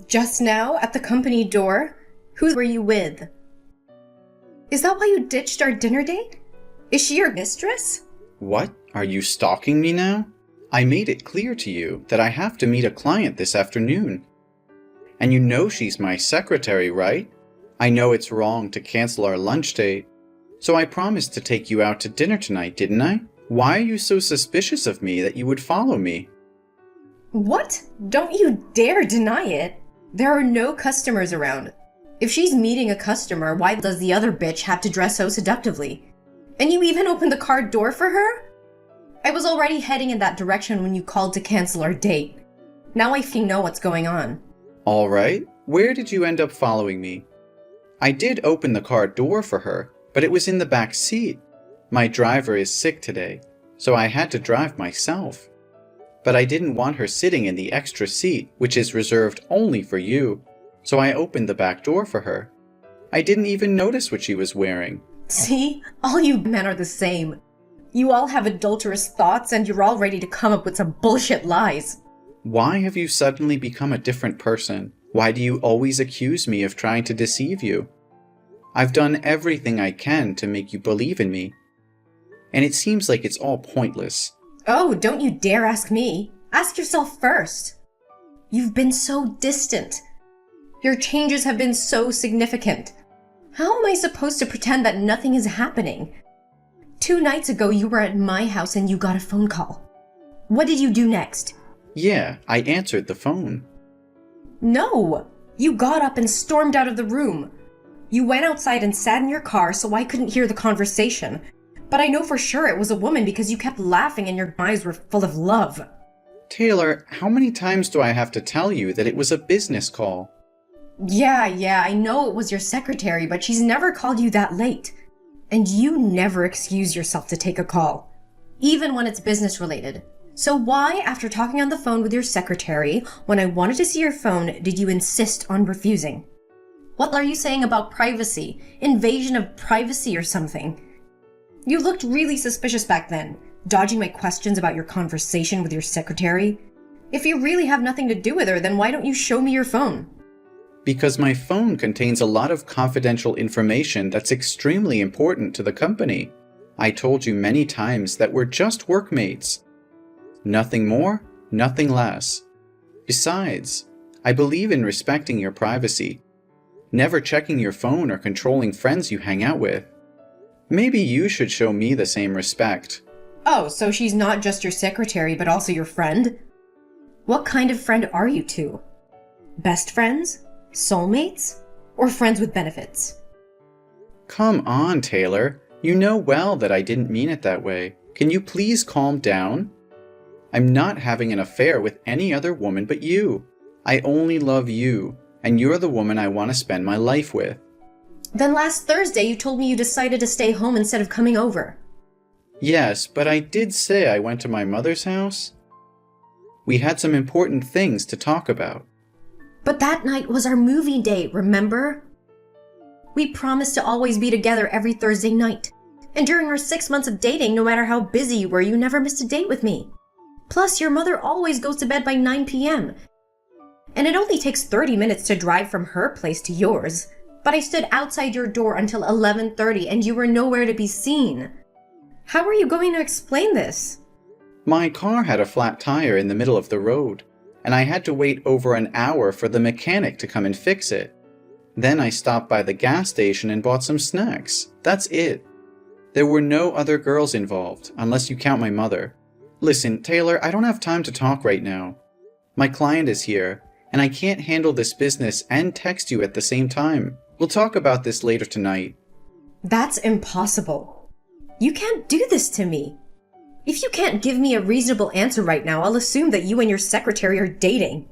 Just now, at the company door? Who were you with? Is that why you ditched our dinner date? Is she your mistress? What? Are you stalking me now? I made it clear to you that I have to meet a client this afternoon. And you know she's my secretary, right? I know it's wrong to cancel our lunch date. So I promised to take you out to dinner tonight, didn't I? Why are you so suspicious of me that you would follow me? What? Don't you dare deny it. There are no customers around. If she's meeting a customer, why does the other bitch have to dress so seductively? And you even opened the car door for her? I was already heading in that direction when you called to cancel our date. Now I know what's going on. All right. Where did you end up following me? I did open the car door for her, but it was in the back seat. My driver is sick today, so I had to drive myself. But I didn't want her sitting in the extra seat, which is reserved only for you, so I opened the back door for her. I didn't even notice what she was wearing. See? All you men are the same. You all have adulterous thoughts and you're all ready to come up with some bullshit lies. Why have you suddenly become a different person? Why do you always accuse me of trying to deceive you? I've done everything I can to make you believe in me. And it seems like it's all pointless. Oh, don't you dare ask me. Ask yourself first. You've been so distant. Your changes have been so significant. How am I supposed to pretend that nothing is happening? 2 nights ago, you were at my house and you got a phone call. What did you do next? Yeah, I answered the phone. No! You got up and stormed out of the room. You went outside and sat in your car so I couldn't hear the conversation. But I know for sure it was a woman because you kept laughing and your eyes were full of love. Taylor, how many times do I have to tell you that it was a business call? Yeah, I know it was your secretary, but she's never called you that late. And you never excuse yourself to take a call, even when it's business related. So why, after talking on the phone with your secretary, when I wanted to see your phone, did you insist on refusing? What are you saying about privacy? Invasion of privacy or something? You looked really suspicious back then, dodging my questions about your conversation with your secretary. If you really have nothing to do with her, then why don't you show me your phone? Because my phone contains a lot of confidential information that's extremely important to the company. I told you many times that we're just workmates. Nothing more, nothing less. Besides, I believe in respecting your privacy, never checking your phone or controlling friends you hang out with. Maybe you should show me the same respect. Oh, so she's not just your secretary, but also your friend? What kind of friend are you two? Best friends? Soulmates? Or friends with benefits? Come on, Taylor. You know well that I didn't mean it that way. Can you please calm down? I'm not having an affair with any other woman but you. I only love you, and you're the woman I want to spend my life with. Then last Thursday you told me you decided to stay home instead of coming over. Yes, but I did say I went to my mother's house. We had some important things to talk about. But that night was our movie date, remember? We promised to always be together every Thursday night. And during our 6 months of dating, no matter how busy you were, you never missed a date with me. Plus, your mother always goes to bed by 9 p.m. And it only takes 30 minutes to drive from her place to yours. But I stood outside your door until 11:30 and you were nowhere to be seen. How are you going to explain this? My car had a flat tire in the middle of the road, and I had to wait over an hour for the mechanic to come and fix it. Then I stopped by the gas station and bought some snacks. That's it. There were no other girls involved, unless you count my mother. Listen, Taylor, I don't have time to talk right now. My client is here, and I can't handle this business and text you at the same time. We'll talk about this later tonight. That's impossible. You can't do this to me. If you can't give me a reasonable answer right now, I'll assume that you and your secretary are dating.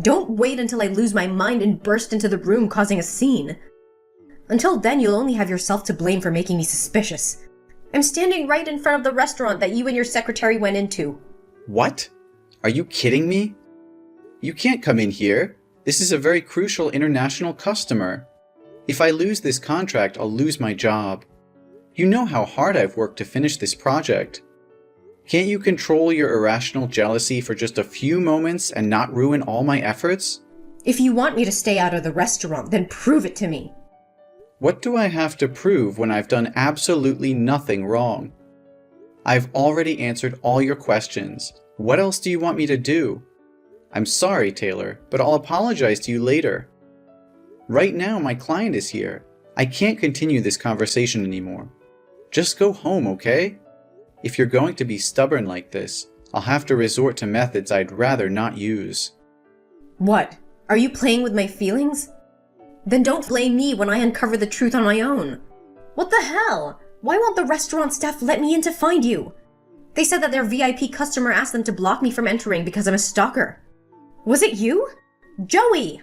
Don't wait until I lose my mind and burst into the room causing a scene. Until then, you'll only have yourself to blame for making me suspicious. I'm standing right in front of the restaurant that you and your secretary went into. What? Are you kidding me? You can't come in here. This is a very crucial international customer. If I lose this contract, I'll lose my job. You know how hard I've worked to finish this project. Can't you control your irrational jealousy for just a few moments and not ruin all my efforts? If you want me to stay out of the restaurant, then prove it to me. What do I have to prove when I've done absolutely nothing wrong? I've already answered all your questions. What else do you want me to do? I'm sorry, Taylor, but I'll apologize to you later. Right now, my client is here. I can't continue this conversation anymore. Just go home, okay? If you're going to be stubborn like this, I'll have to resort to methods I'd rather not use. What? Are you playing with my feelings? Then don't blame me when I uncover the truth on my own. What the hell? Why won't the restaurant staff let me in to find you? They said that their VIP customer asked them to block me from entering because I'm a stalker. Was it you? Joey!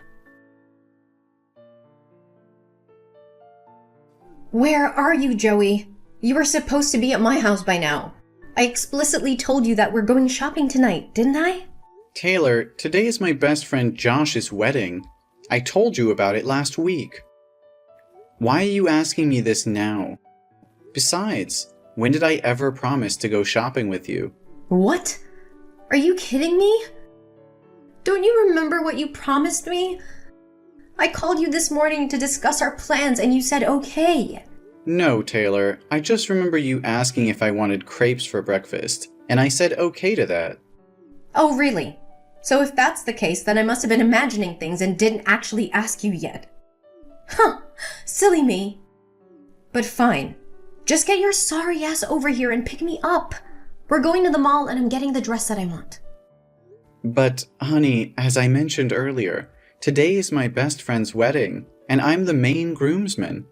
Where are you, Joey? You were supposed to be at my house by now. I explicitly told you that we're going shopping tonight, didn't I? Taylor, today is my best friend Josh's wedding. I told you about it last week. Why are you asking me this now? Besides, when did I ever promise to go shopping with you? What? Are you kidding me? Don't you remember what you promised me? I called you this morning to discuss our plans and you said okay. No, Taylor, I just remember you asking if I wanted crepes for breakfast, and I said okay to that. Oh, really? So if that's the case, then I must have been imagining things and didn't actually ask you yet. Huh, silly me. But fine. Just get your sorry ass over here and pick me up. We're going to the mall and I'm getting the dress that I want. But, honey, as I mentioned earlier, today is my best friend's wedding, and I'm the main groomsman.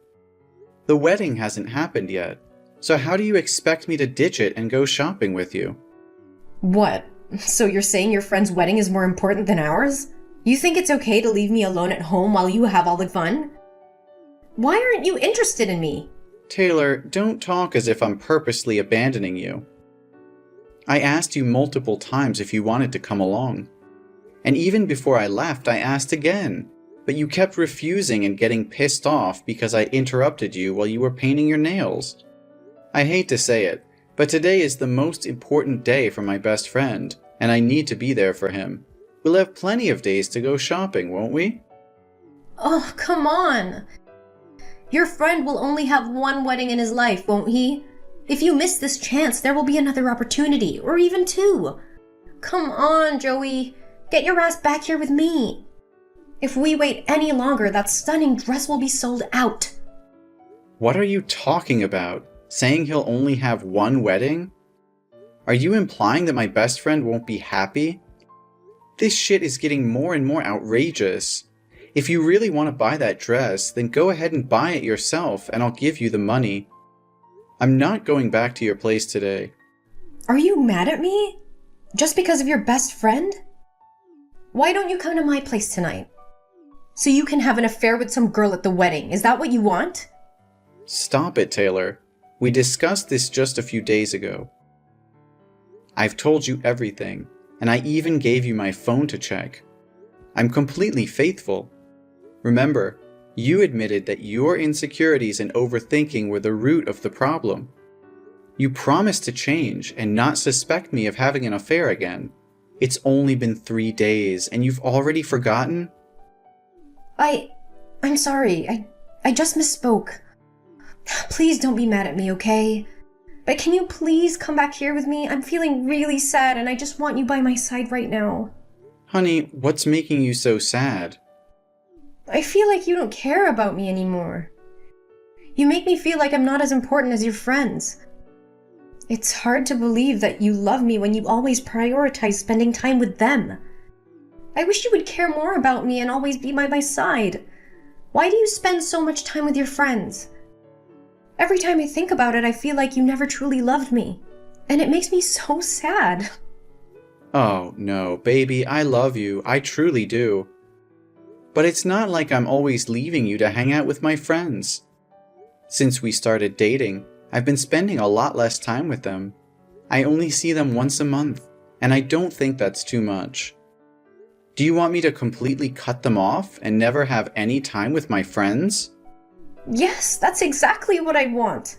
The wedding hasn't happened yet, so how do you expect me to ditch it and go shopping with you? What? So you're saying your friend's wedding is more important than ours? You think it's okay to leave me alone at home while you have all the fun? Why aren't you interested in me? Taylor, don't talk as if I'm purposely abandoning you. I asked you multiple times if you wanted to come along. And even before I left, I asked again. But you kept refusing and getting pissed off because I interrupted you while you were painting your nails. I hate to say it, but today is the most important day for my best friend, and I need to be there for him. We'll have plenty of days to go shopping, won't we? Oh, come on. Your friend will only have one wedding in his life, won't he? If you miss this chance, there will be another opportunity, or even two. Come on, Joey. Get your ass back here with me. If we wait any longer, that stunning dress will be sold out. What are you talking about? Saying he'll only have one wedding? Are you implying that my best friend won't be happy? This shit is getting more and more outrageous. If you really want to buy that dress, then go ahead and buy it yourself and I'll give you the money. I'm not going back to your place today. Are you mad at me? Just because of your best friend? Why don't you come to my place tonight? So you can have an affair with some girl at the wedding. Is that what you want? Stop it, Taylor. We discussed this just a few days ago. I've told you everything, and I even gave you my phone to check. I'm completely faithful. Remember, you admitted that your insecurities and overthinking were the root of the problem. You promised to change and not suspect me of having an affair again. It's only been 3 days, and you've already forgotten? I'm sorry. I just misspoke. Please don't be mad at me, okay? But can you please come back here with me? I'm feeling really sad and I just want you by my side right now. Honey, what's making you so sad? I feel like you don't care about me anymore. You make me feel like I'm not as important as your friends. It's hard to believe that you love me when you always prioritize spending time with them. I wish you would care more about me and always be by my side. Why do you spend so much time with your friends? Every time I think about it, I feel like you never truly loved me. And it makes me so sad. Oh, no, baby, I love you. I truly do. But it's not like I'm always leaving you to hang out with my friends. Since we started dating, I've been spending a lot less time with them. I only see them once a month, and I don't think that's too much. Do you want me to completely cut them off and never have any time with my friends? Yes, that's exactly what I want.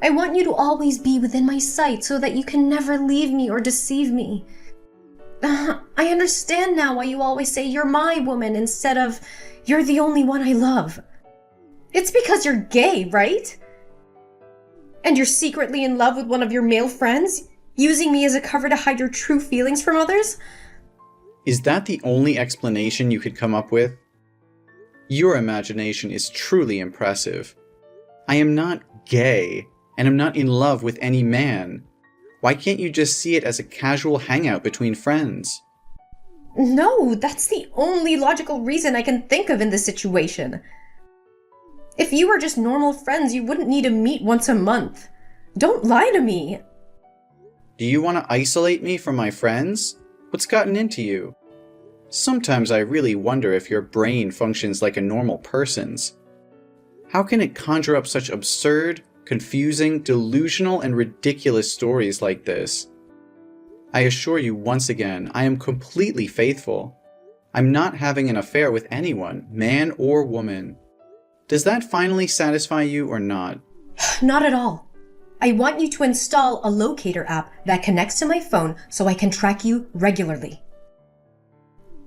I want you to always be within my sight so that you can never leave me or deceive me. I understand now why you always say you're my woman instead of you're the only one I love. It's because you're gay, right? And you're secretly in love with one of your male friends, using me as a cover to hide your true feelings from others? Is that the only explanation you could come up with? Your imagination is truly impressive. I am not gay, and am not in love with any man. Why can't you just see it as a casual hangout between friends? No, that's the only logical reason I can think of in this situation. If you were just normal friends, you wouldn't need to meet once a month. Don't lie to me. Do you want to isolate me from my friends? What's gotten into you? Sometimes I really wonder if your brain functions like a normal person's. How can it conjure up such absurd, confusing, delusional, and ridiculous stories like this? I assure you once again, I am completely faithful. I'm not having an affair with anyone, man or woman. Does that finally satisfy you or not? Not at all. I want you to install a locator app that connects to my phone so I can track you regularly.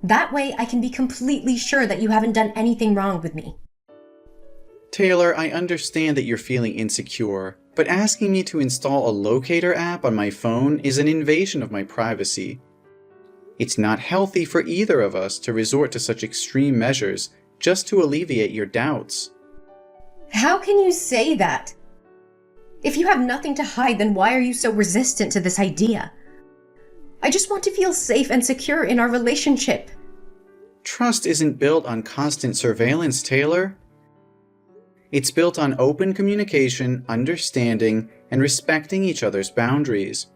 That way I can be completely sure that you haven't done anything wrong with me. Taylor, I understand that you're feeling insecure, but asking me to install a locator app on my phone is an invasion of my privacy. It's not healthy for either of us to resort to such extreme measures just to alleviate your doubts. How can you say that? If you have nothing to hide, then why are you so resistant to this idea? I just want to feel safe and secure in our relationship. Trust isn't built on constant surveillance, Taylor. It's built on open communication, understanding, and respecting each other's boundaries.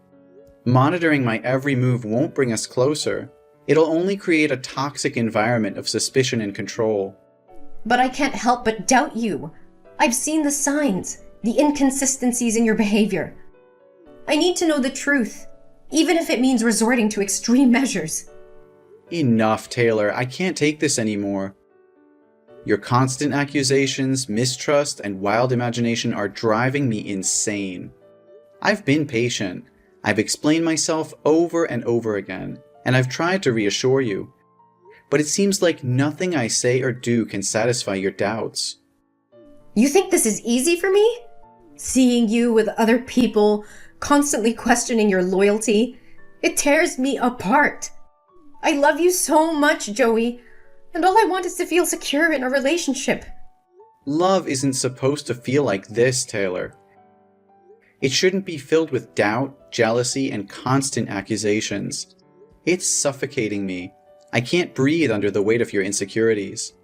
Monitoring my every move won't bring us closer. It'll only create a toxic environment of suspicion and control. But I can't help but doubt you. I've seen the signs, the inconsistencies in your behavior. I need to know the truth, even if it means resorting to extreme measures. Enough, Taylor. I can't take this anymore. Your constant accusations, mistrust, and wild imagination are driving me insane. I've been patient. I've explained myself over and over again, and I've tried to reassure you. But it seems like nothing I say or do can satisfy your doubts. You think this is easy for me? Seeing you with other people, constantly questioning your loyalty, it tears me apart. I love you so much, Joey, and all I want is to feel secure in a relationship. Love isn't supposed to feel like this, Taylor. It shouldn't be filled with doubt, jealousy, and constant accusations. It's suffocating me. I can't breathe under the weight of your insecurities.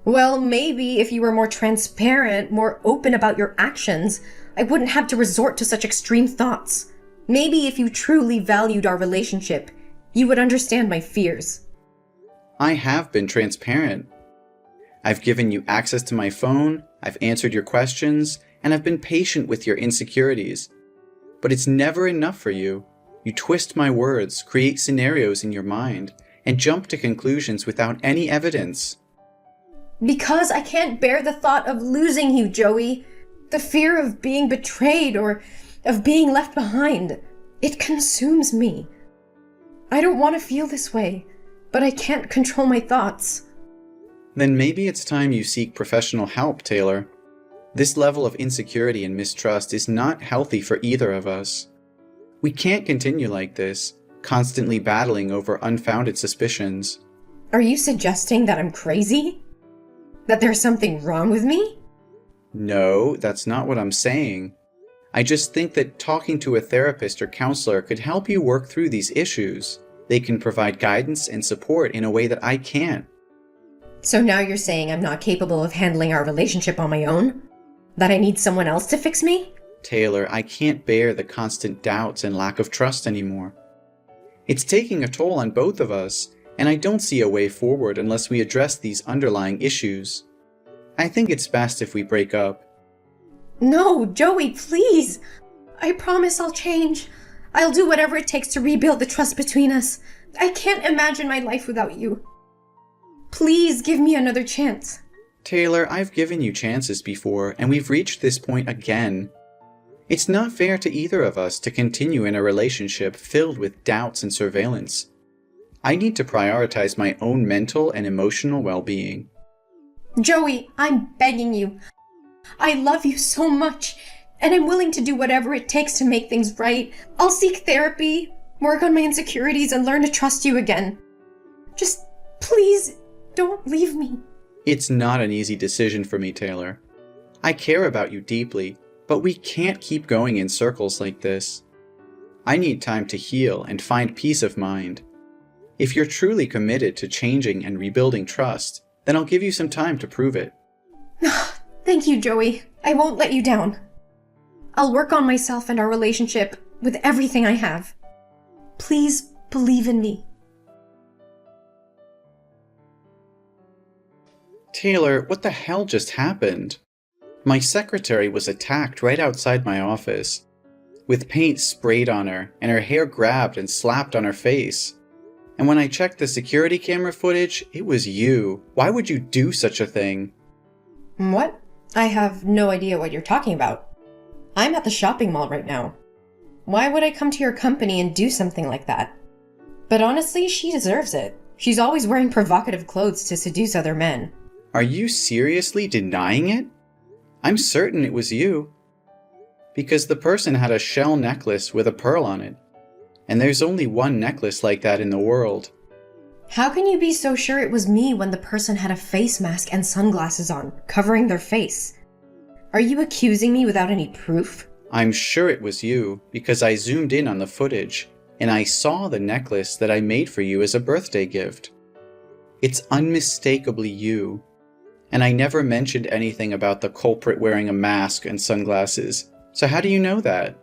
Well, maybe if you were more transparent, more open about your actions, I wouldn't have to resort to such extreme thoughts. Maybe if you truly valued our relationship, you would understand my fears. I have been transparent. I've given you access to my phone, I've answered your questions, and I've been patient with your insecurities. But it's never enough for you. You twist my words, create scenarios in your mind, and jump to conclusions without any evidence. Because I can't bear the thought of losing you, Joey. The fear of being betrayed or of being left behind. It consumes me. I don't want to feel this way, but I can't control my thoughts. Then maybe it's time you seek professional help, Taylor. This level of insecurity and mistrust is not healthy for either of us. We can't continue like this, constantly battling over unfounded suspicions. Are you suggesting that I'm crazy? That there's something wrong with me? No, that's not what I'm saying. I just think that talking to a therapist or counselor could help you work through these issues. They can provide guidance and support in a way that I can't. So now you're saying I'm not capable of handling our relationship on my own? That I need someone else to fix me? Taylor, I can't bear the constant doubts and lack of trust anymore. It's taking a toll on both of us, and I don't see a way forward unless we address these underlying issues. I think it's best if we break up. No, Joey, please! I promise I'll change. I'll do whatever it takes to rebuild the trust between us. I can't imagine my life without you. Please give me another chance. Taylor, I've given you chances before, and we've reached this point again. It's not fair to either of us to continue in a relationship filled with doubts and surveillance. I need to prioritize my own mental and emotional well-being. Joey, I'm begging you. I love you so much, and I'm willing to do whatever it takes to make things right. I'll seek therapy, work on my insecurities, and learn to trust you again. Just please don't leave me. It's not an easy decision for me, Taylor. I care about you deeply, but we can't keep going in circles like this. I need time to heal and find peace of mind. If you're truly committed to changing and rebuilding trust, then I'll give you some time to prove it. Thank you, Joey. I won't let you down. I'll work on myself and our relationship with everything I have. Please believe in me. Taylor, what the hell just happened? My secretary was attacked right outside my office, with paint sprayed on her and her hair grabbed and slapped on her face. And when I checked the security camera footage, it was you. Why would you do such a thing? What? I have no idea what you're talking about. I'm at the shopping mall right now. Why would I come to your company and do something like that? But honestly, she deserves it. She's always wearing provocative clothes to seduce other men. Are you seriously denying it? I'm certain it was you. Because the person had a shell necklace with a pearl on it. And there's only one necklace like that in the world. How can you be so sure it was me when the person had a face mask and sunglasses on, covering their face? Are you accusing me without any proof? I'm sure it was you, because I zoomed in on the footage, and I saw the necklace that I made for you as a birthday gift. It's unmistakably you. And I never mentioned anything about the culprit wearing a mask and sunglasses. So how do you know that?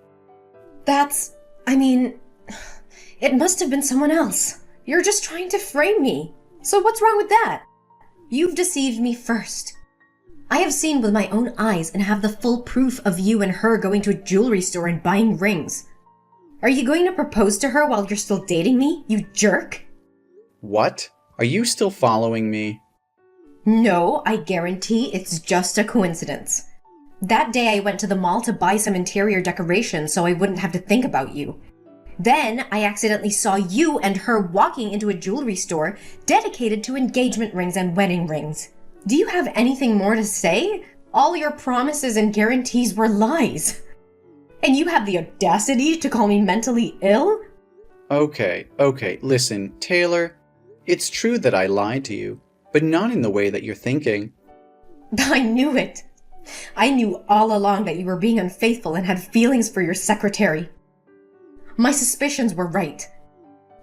It must have been someone else. You're just trying to frame me. So what's wrong with that? You've deceived me first. I have seen with my own eyes and have the full proof of you and her going to a jewelry store and buying rings. Are you going to propose to her while you're still dating me, you jerk? What? Are you still following me? No, I guarantee it's just a coincidence. That day I went to the mall to buy some interior decorations so I wouldn't have to think about you. Then I accidentally saw you and her walking into a jewelry store dedicated to engagement rings and wedding rings. Do you have anything more to say? All your promises and guarantees were lies. And you have the audacity to call me mentally ill? Okay, listen, Taylor. It's true that I lied to you, but not in the way that you're thinking. I knew it. I knew all along that you were being unfaithful and had feelings for your secretary. My suspicions were right.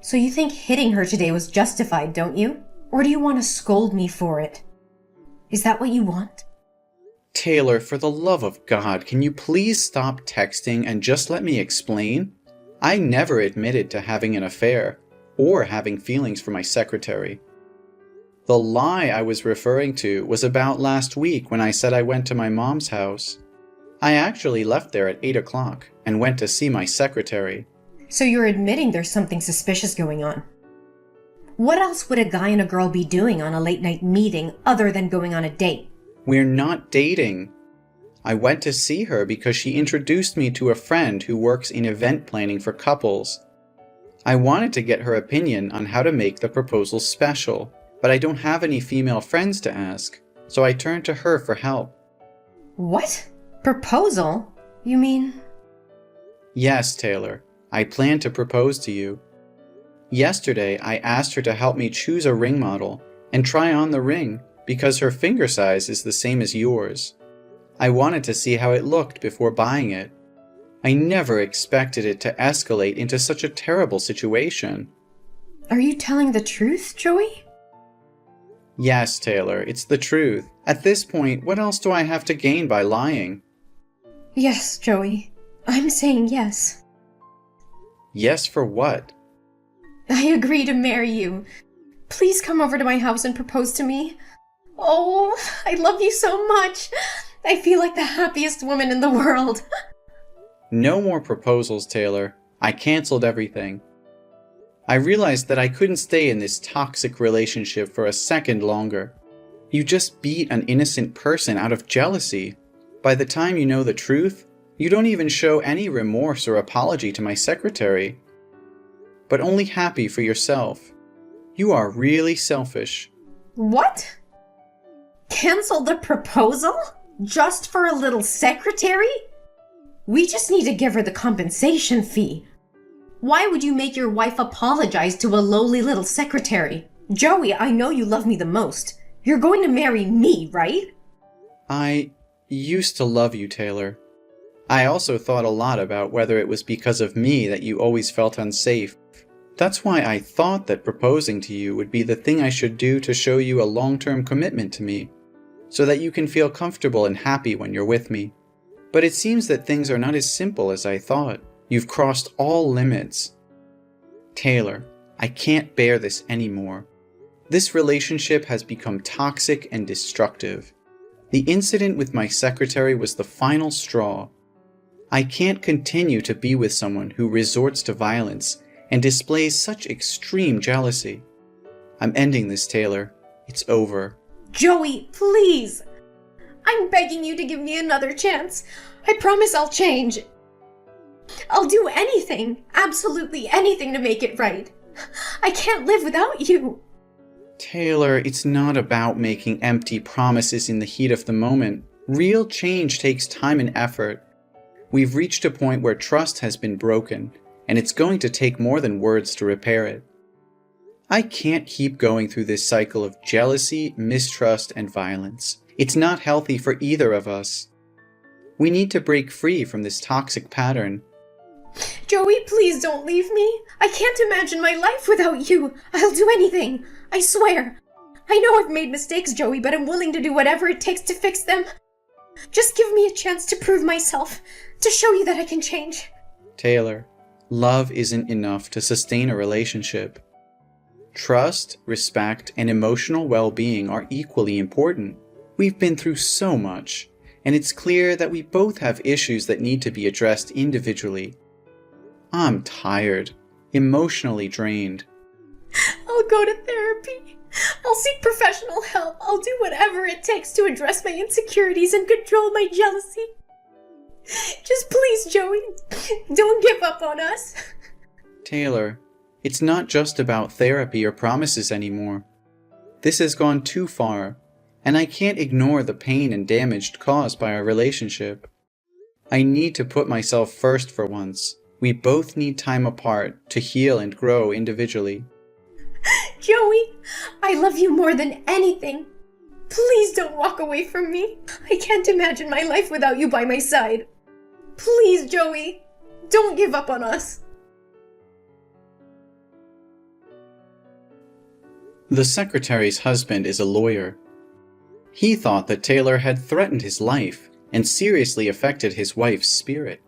So you think hitting her today was justified, don't you? Or do you want to scold me for it? Is that what you want? Taylor, for the love of God, can you please stop texting and just let me explain? I never admitted to having an affair or having feelings for my secretary. The lie I was referring to was about last week when I said I went to my mom's house. I actually left there at 8 o'clock and went to see my secretary. So you're admitting there's something suspicious going on. What else would a guy and a girl be doing on a late-night meeting other than going on a date? We're not dating. I went to see her because she introduced me to a friend who works in event planning for couples. I wanted to get her opinion on how to make the proposal special, but I don't have any female friends to ask, so I turned to her for help. What? Proposal? You mean? Yes, Taylor. I plan to propose to you. Yesterday, I asked her to help me choose a ring model and try on the ring because her finger size is the same as yours. I wanted to see how it looked before buying it. I never expected it to escalate into such a terrible situation. Are you telling the truth, Joey? Yes, Taylor, it's the truth. At this point, what else do I have to gain by lying? Yes, Joey. I'm saying yes. Yes for what? I agree to marry you. Please come over to my house and propose to me. Oh, I love you so much. I feel like the happiest woman in the world. No more proposals, Taylor. I canceled everything. I realized that I couldn't stay in this toxic relationship for a second longer. You just beat an innocent person out of jealousy. By the time you know the truth, you don't even show any remorse or apology to my secretary. But only happy for yourself. You are really selfish. What? Cancel the proposal? Just for a little secretary? We just need to give her the compensation fee. Why would you make your wife apologize to a lowly little secretary? Joey, I know you love me the most. You're going to marry me, right? I used to love you, Taylor. I also thought a lot about whether it was because of me that you always felt unsafe. That's why I thought that proposing to you would be the thing I should do to show you a long-term commitment to me, so that you can feel comfortable and happy when you're with me. But it seems that things are not as simple as I thought. You've crossed all limits. Taylor, I can't bear this anymore. This relationship has become toxic and destructive. The incident with my secretary was the final straw. I can't continue to be with someone who resorts to violence and displays such extreme jealousy. I'm ending this, Taylor. It's over. Joey, please! I'm begging you to give me another chance. I promise I'll change. I'll do anything, absolutely anything to make it right. I can't live without you. Taylor, it's not about making empty promises in the heat of the moment. Real change takes time and effort. We've reached a point where trust has been broken, and it's going to take more than words to repair it. I can't keep going through this cycle of jealousy, mistrust, and violence. It's not healthy for either of us. We need to break free from this toxic pattern. Joey, please don't leave me. I can't imagine my life without you. I'll do anything. I swear. I know I've made mistakes, Joey, but I'm willing to do whatever it takes to fix them. Just give me a chance to prove myself, to show you that I can change. Taylor, love isn't enough to sustain a relationship. Trust, respect, and emotional well-being are equally important. We've been through so much, and it's clear that we both have issues that need to be addressed individually. I'm tired, emotionally drained. I'll go to therapy. I'll seek professional help. I'll do whatever it takes to address my insecurities and control my jealousy. Just please, Joey, don't give up on us. Taylor, it's not just about therapy or promises anymore. This has gone too far, and I can't ignore the pain and damage caused by our relationship. I need to put myself first for once. We both need time apart to heal and grow individually. Joey, I love you more than anything. Please don't walk away from me. I can't imagine my life without you by my side. Please, Joey, don't give up on us. The secretary's husband is a lawyer. He thought that Taylor had threatened his life and seriously affected his wife's spirit,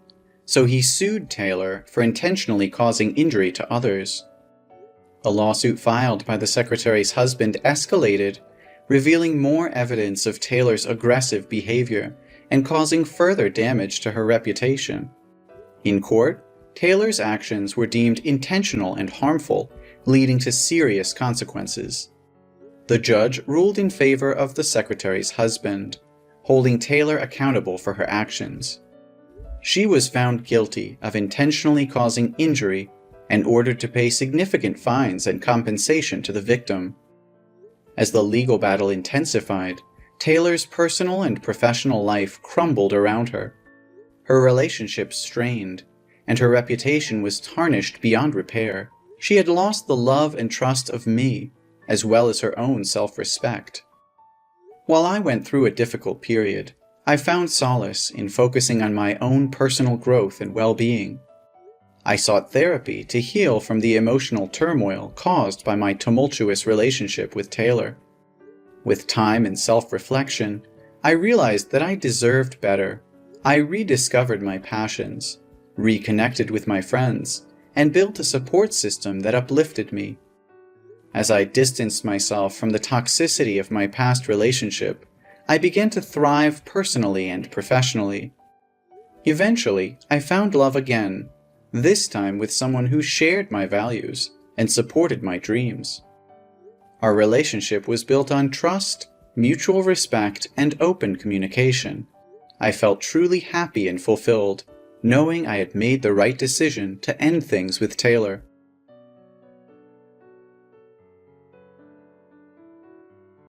so he sued Taylor for intentionally causing injury to others. A lawsuit filed by the secretary's husband escalated, revealing more evidence of Taylor's aggressive behavior and causing further damage to her reputation. In court, Taylor's actions were deemed intentional and harmful, leading to serious consequences. The judge ruled in favor of the secretary's husband, holding Taylor accountable for her actions. She was found guilty of intentionally causing injury and ordered to pay significant fines and compensation to the victim. As the legal battle intensified, Taylor's personal and professional life crumbled around her. Her relationships strained, and her reputation was tarnished beyond repair. She had lost the love and trust of me, as well as her own self-respect. While I went through a difficult period, I found solace in focusing on my own personal growth and well-being. I sought therapy to heal from the emotional turmoil caused by my tumultuous relationship with Taylor. With time and self-reflection, I realized that I deserved better. I rediscovered my passions, reconnected with my friends, and built a support system that uplifted me. As I distanced myself from the toxicity of my past relationship, I began to thrive personally and professionally. Eventually, I found love again, this time with someone who shared my values and supported my dreams. Our relationship was built on trust, mutual respect, and open communication. I felt truly happy and fulfilled, knowing I had made the right decision to end things with Taylor.